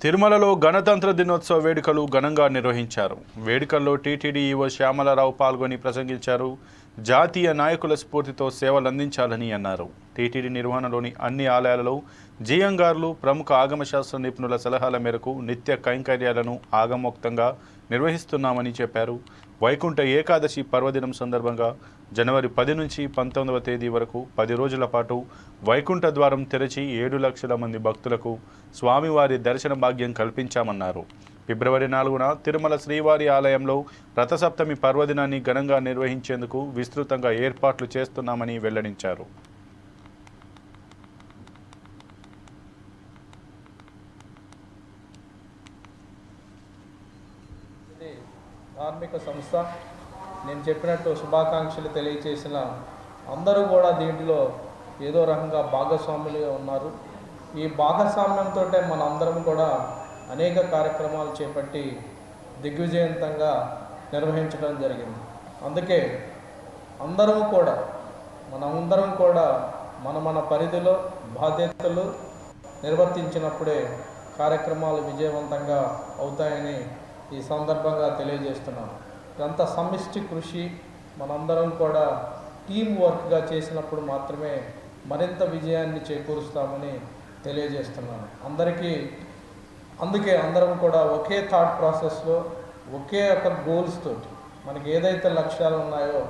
తిరుమలలో గణతంత్ర దినోత్సవ వేడుకలు ఘనంగా నిర్వహించారు. వేడుకల్లో టీటీడీ ఈవో శ్యామలరావు పాల్గొని ప్రసంగించారు. జాతీయ నాయకుల స్ఫూర్తితో సేవలందించాలని అన్నారు. టీటీడీ నిర్వహణలోని అన్ని ఆలయాలలో జీఎంగార్లు ప్రముఖ ఆగమశాస్త్ర నిపుణుల సలహాల మేరకు నిత్య కైంకర్యాలను ఆగమోక్తంగా నిర్వహిస్తున్నామని చెప్పారు. వైకుంఠ ఏకాదశి పర్వదినం సందర్భంగా జనవరి 10 నుంచి 19వ తేదీ వరకు 10 రోజుల పాటు వైకుంఠ ద్వారం తెరచి 7 లక్షల మంది భక్తులకు స్వామివారి దర్శన భాగ్యం కల్పించామన్నారు. ఫిబ్రవరి 4న తిరుమల శ్రీవారి ఆలయంలో రథసప్తమి పర్వదినాన్ని ఘనంగా నిర్వహించేందుకు విస్తృతంగా ఏర్పాట్లు చేస్తున్నామని వెల్లడించారు. ధార్మిక సంస్థ నేను చెప్పినట్టు శుభాకాంక్షలు తెలియజేసిన అందరూ కూడా దీంట్లో ఏదో రకంగా భాగస్వాములుగా ఉన్నారు. ఈ భాగస్వామ్యంతో మనందరం కూడా అనేక కార్యక్రమాలు చేపట్టి దిగ్విజయవంతంగా నిర్వహించడం జరిగింది. అందుకే మనందరం కూడా మన పరిధిలో బాధ్యతలు నిర్వర్తించినప్పుడే కార్యక్రమాలు విజయవంతంగా అవుతాయని ఈ సందర్భంగా తెలియజేస్తున్నాను. ఇదంతా సమిష్టి కృషి, మనందరం కూడా టీం వర్క్గా చేసినప్పుడు మాత్రమే మరింత విజయాన్ని చేకూరుస్తామని తెలియజేస్తున్నాను అందుకే అందరం కూడా ఒకే థాట్ ప్రాసెస్లో ఒకే ఒక గోల్స్ తోటి మనకి ఏదైతే లక్ష్యాలు ఉన్నాయో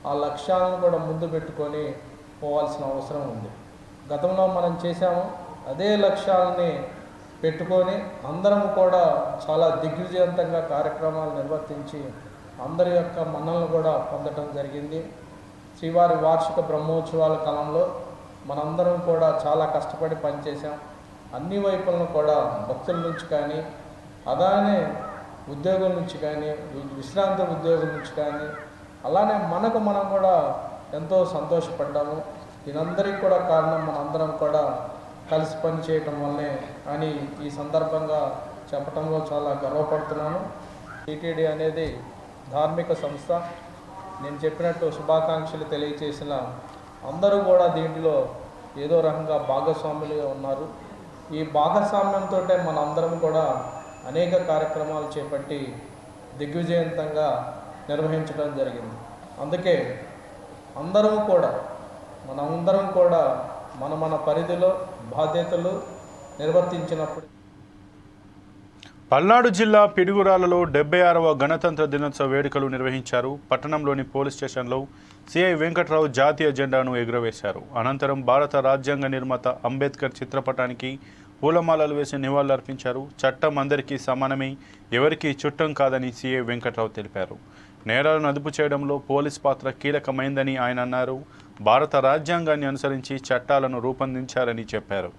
ఆ లక్ష్యాలను కూడా ముందు పెట్టుకొని పోవాల్సిన అవసరం ఉంది. గతంలో మనం చేశాము, అదే లక్ష్యాలని పెట్టుకొని అందరం కూడా చాలా దిగ్విజయవంతంగా కార్యక్రమాలు నిర్వర్తించి అందరి యొక్క మన్నలను కూడా పొందడం జరిగింది. శ్రీవారి వార్షిక బ్రహ్మోత్సవాల కాలంలో మనందరం కూడా చాలా కష్టపడి పనిచేసాం. అన్ని వైపులను కూడా భక్తుల నుంచి కానీ, అలానే ఉద్యోగుల నుంచి కానీ, విశ్రాంతి ఉద్యోగుల నుంచి కానీ, అలానే మనం కూడా ఎంతో సంతోషపడ్డాము. దీనందరికీ కూడా కారణం మనందరం కూడా కలిసి పని చేయటం వల్లే అని ఈ సందర్భంగా చెప్పడంలో చాలా గర్వపడుతున్నాను. టీటీడీ అనేది ధార్మిక సంస్థ. నేను చెప్పినట్టు శుభాకాంక్షలు తెలియజేసిన అందరూ కూడా దీంట్లో ఏదో రకంగా భాగస్వాములుగా ఉన్నారు. ఈ భాగస్వామ్యంతో మనందరం కూడా అనేక కార్యక్రమాలు చేపట్టి దిగ్విజయవంతంగా నిర్వహించడం జరిగింది. అందుకే మనందరం కూడా మన పరిధిలో బాధ్యతలు నిర్వర్తించినప్పుడు. పల్నాడు జిల్లా పిడుగురాలలో 76వ గణతంత్ర దినోత్సవ వేడుకలు నిర్వహించారు. పట్టణంలోని పోలీస్ స్టేషన్లో సిఐ వెంకట్రావు జాతీయ జెండాను ఎగురవేశారు. అనంతరం భారత రాజ్యాంగ నిర్మాత అంబేద్కర్ చిత్రపటానికి పూలమాలలు వేసి నివాళులర్పించారు. చట్టం అందరికీ సమానమే, ఎవరికీ చుట్టం కాదని సిఐ వెంకట్రావు తెలిపారు. నేరాలను అదుపు చేయడంలో పోలీస్ పాత్ర కీలకమైందని ఆయన అన్నారు. భారత రాజ్యాంగాన్ని అనుసరించి చట్టాలను రూపొందించారని చెప్పారు.